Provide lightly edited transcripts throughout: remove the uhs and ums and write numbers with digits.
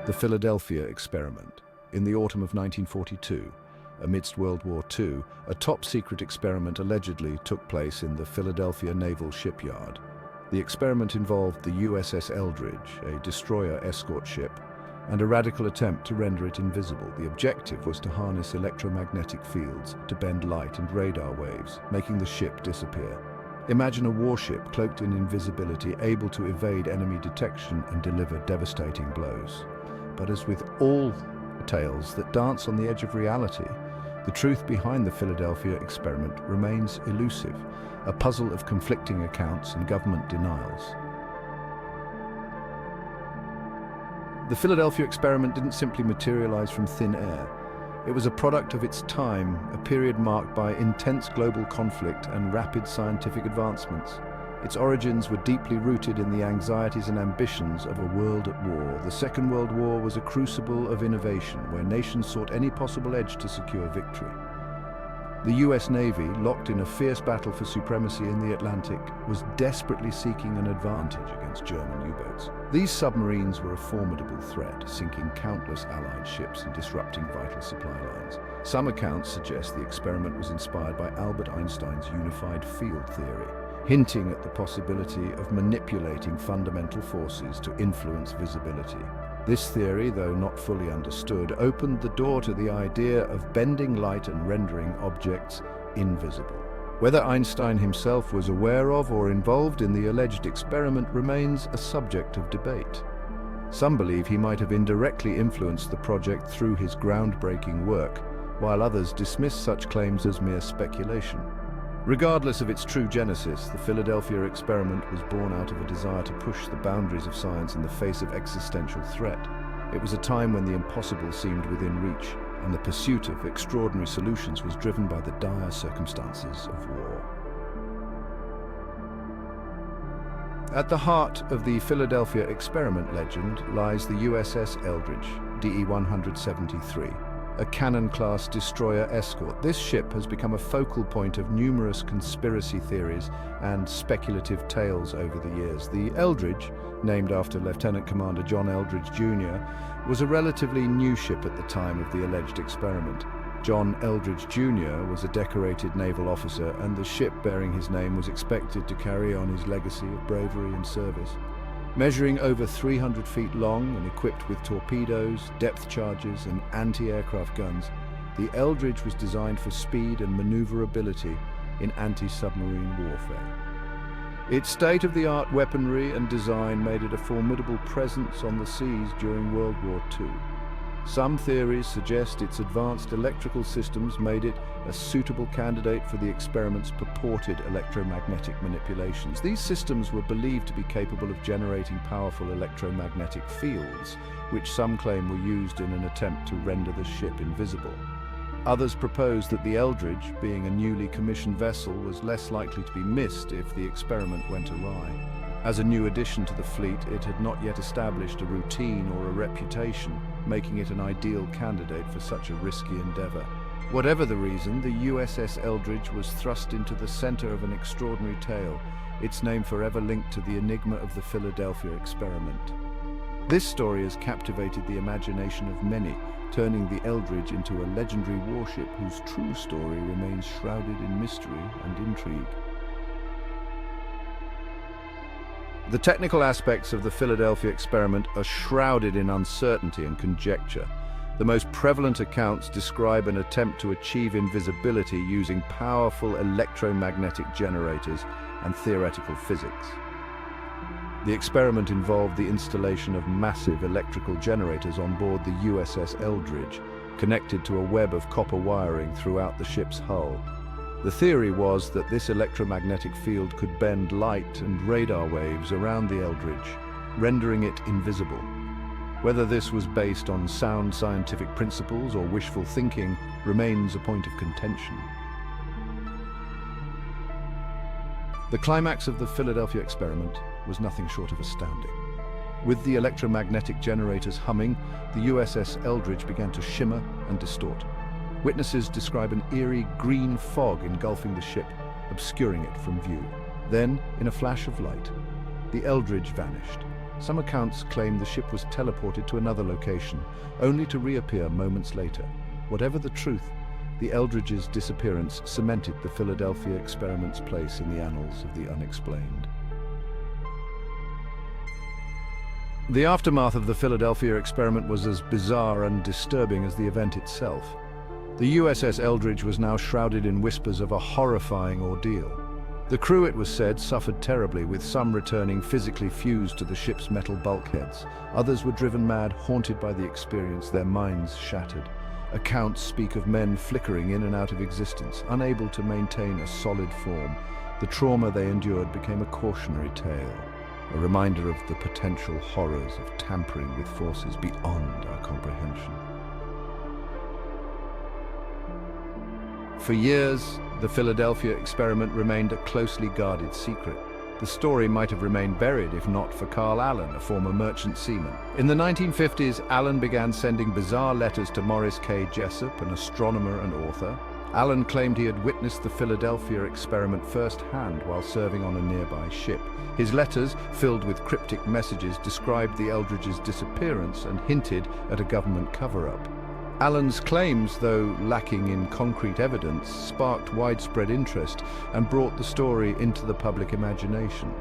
The Philadelphia Experiment. In the autumn of 1942, amidst World War II, a top-secret experiment allegedly took place in the Philadelphia Naval Shipyard. The experiment involved the USS Eldridge, a destroyer escort ship, and a radical attempt to render it invisible. The objective was to harness electromagnetic fields to bend light and radar waves, making the ship disappear. Imagine a warship cloaked in invisibility, able to evade enemy detection and deliver devastating blows. But as with all tales that dance on the edge of reality, the truth behind the Philadelphia experiment remains elusive, a puzzle of conflicting accounts and government denials. The Philadelphia experiment didn't simply materialize from thin air. It was a product of its time, a period marked by intense global conflict and rapid scientific advancements. Its origins were deeply rooted in the anxieties and ambitions of a world at war. The Second World War was a crucible of innovation, where nations sought any possible edge to secure victory. The US Navy, locked in a fierce battle for supremacy in the Atlantic, was desperately seeking an advantage against German U-boats. These submarines were a formidable threat, sinking countless Allied ships and disrupting vital supply lines. Some accounts suggest the experiment was inspired by Albert Einstein's unified field theory, hinting at the possibility of manipulating fundamental forces to influence visibility. This theory, though not fully understood, opened the door to the idea of bending light and rendering objects invisible. Whether Einstein himself was aware of or involved in the alleged experiment remains a subject of debate. Some believe he might have indirectly influenced the project through his groundbreaking work, while others dismiss such claims as mere speculation. Regardless of its true genesis, the Philadelphia experiment was born out of a desire to push the boundaries of science in the face of existential threat. It was a time when the impossible seemed within reach, and the pursuit of extraordinary solutions was driven by the dire circumstances of war. At the heart of the Philadelphia experiment legend lies the USS Eldridge, DE-173. A Cannon-class destroyer escort. This ship has become a focal point of numerous conspiracy theories and speculative tales over the years. The Eldridge, named after Lieutenant Commander John Eldridge Jr., was a relatively new ship at the time of the alleged experiment. John Eldridge Jr. was a decorated naval officer, and the ship bearing his name was expected to carry on his legacy of bravery and service. Measuring over 300 feet long and equipped with torpedoes, depth charges, and anti-aircraft guns, the Eldridge was designed for speed and maneuverability in anti-submarine warfare. Its state-of-the-art weaponry and design made it a formidable presence on the seas during World War II. Some theories suggest its advanced electrical systems made it a suitable candidate for the experiment's purported electromagnetic manipulations. These systems were believed to be capable of generating powerful electromagnetic fields, which some claim were used in an attempt to render the ship invisible. Others propose that the Eldridge, being a newly commissioned vessel, was less likely to be missed if the experiment went awry. As a new addition to the fleet, it had not yet established a routine or a reputation, making it an ideal candidate for such a risky endeavor. Whatever the reason, the USS Eldridge was thrust into the center of an extraordinary tale, its name forever linked to the enigma of the Philadelphia experiment. This story has captivated the imagination of many, turning the Eldridge into a legendary warship whose true story remains shrouded in mystery and intrigue. The technical aspects of the Philadelphia experiment are shrouded in uncertainty and conjecture. The most prevalent accounts describe an attempt to achieve invisibility using powerful electromagnetic generators and theoretical physics. The experiment involved the installation of massive electrical generators on board the USS Eldridge, connected to a web of copper wiring throughout the ship's hull. The theory was that this electromagnetic field could bend light and radar waves around the Eldridge, rendering it invisible. Whether this was based on sound scientific principles or wishful thinking remains a point of contention. The climax of the Philadelphia experiment was nothing short of astounding. With the electromagnetic generators humming, the USS Eldridge began to shimmer and distort. Witnesses describe an eerie green fog engulfing the ship, obscuring it from view. Then, in a flash of light, the Eldridge vanished, Some accounts claim the ship was teleported to another location, only to reappear moments later. Whatever the truth, the Eldridge's disappearance cemented the Philadelphia experiment's place in the annals of the unexplained. The aftermath of the Philadelphia experiment was as bizarre and disturbing as the event itself. The USS Eldridge was now shrouded in whispers of a horrifying ordeal. The crew, it was said, suffered terribly, with some returning physically fused to the ship's metal bulkheads. Others were driven mad, haunted by the experience, their minds shattered. Accounts speak of men flickering in and out of existence, unable to maintain a solid form. The trauma they endured became a cautionary tale, a reminder of the potential horrors of tampering with forces beyond our comprehension. For years, the Philadelphia experiment remained a closely guarded secret. The story might have remained buried if not for Carl Allen, a former merchant seaman. In the 1950s, Allen began sending bizarre letters to Morris K. Jessup, an astronomer and author. Allen claimed he had witnessed the Philadelphia experiment firsthand while serving on a nearby ship. His letters, filled with cryptic messages, described the Eldridge's disappearance and hinted at a government cover-up. Allen's claims, though lacking in concrete evidence, sparked widespread interest and brought the story into the public imagination.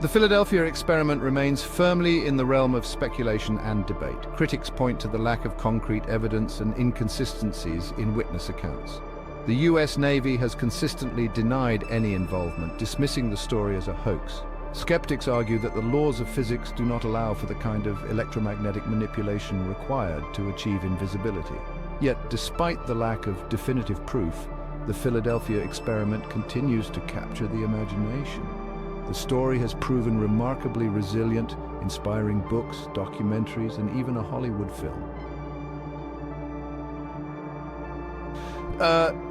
The Philadelphia experiment remains firmly in the realm of speculation and debate. Critics point to the lack of concrete evidence and inconsistencies in witness accounts. The US Navy has consistently denied any involvement, dismissing the story as a hoax. Skeptics argue that the laws of physics do not allow for the kind of electromagnetic manipulation required to achieve invisibility. Yet, despite the lack of definitive proof, the Philadelphia experiment continues to capture the imagination. The story has proven remarkably resilient, inspiring books, documentaries, and even a Hollywood film.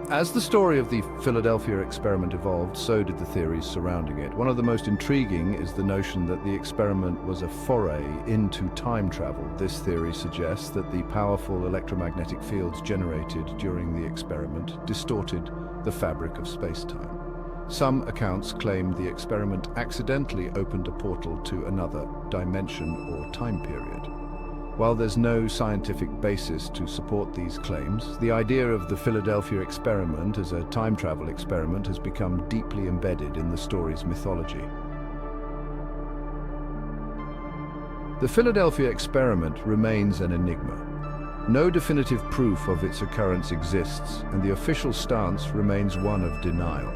As the story of the Philadelphia experiment evolved, so did the theories surrounding it. One of the most intriguing is the notion that the experiment was a foray into time travel. This theory suggests that the powerful electromagnetic fields generated during the experiment distorted the fabric of space-time. Some accounts claim the experiment accidentally opened a portal to another dimension or time period. While there's no scientific basis to support these claims, the idea of the Philadelphia experiment as a time travel experiment has become deeply embedded in the story's mythology. The Philadelphia experiment remains an enigma. No definitive proof of its occurrence exists, and the official stance remains one of denial.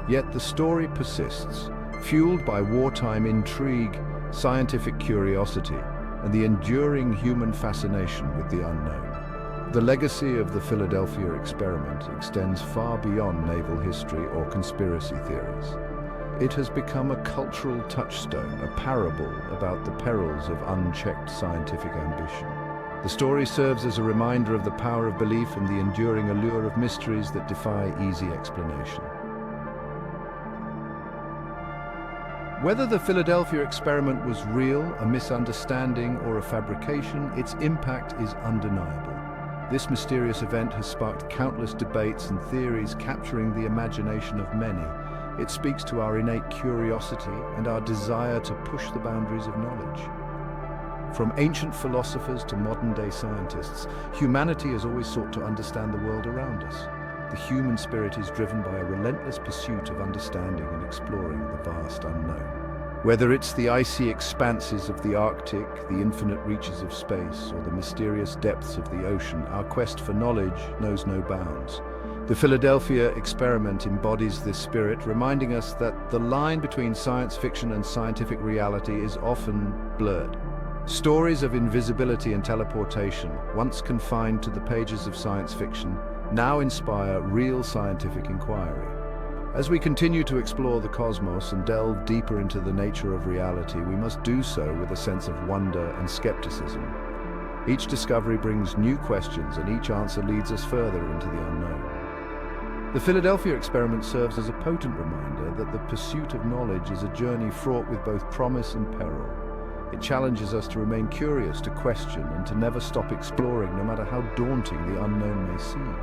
Yet the story persists, fueled by wartime intrigue, scientific curiosity, and the enduring human fascination with the unknown. The legacy of the Philadelphia experiment extends far beyond naval history or conspiracy theories. It has become a cultural touchstone, a parable about the perils of unchecked scientific ambition. The story serves as a reminder of the power of belief and the enduring allure of mysteries that defy easy explanation. Whether the Philadelphia experiment was real, a misunderstanding, or a fabrication, its impact is undeniable. This mysterious event has sparked countless debates and theories, capturing the imagination of many. It speaks to our innate curiosity and our desire to push the boundaries of knowledge. From ancient philosophers to modern-day scientists, humanity has always sought to understand the world around us. The human spirit is driven by a relentless pursuit of understanding and exploring the vast unknown. Whether it's the icy expanses of the Arctic, the infinite reaches of space, or the mysterious depths of the ocean, our quest for knowledge knows no bounds. The Philadelphia experiment embodies this spirit, reminding us that the line between science fiction and scientific reality is often blurred. Stories of invisibility and teleportation, once confined to the pages of science fiction, now inspire real scientific inquiry. As we continue to explore the cosmos and delve deeper into the nature of reality, we must do so with a sense of wonder and skepticism. Each discovery brings new questions, and each answer leads us further into the unknown. The Philadelphia experiment serves as a potent reminder that the pursuit of knowledge is a journey fraught with both promise and peril. It challenges us to remain curious, to question, and to never stop exploring, no matter how daunting the unknown may seem.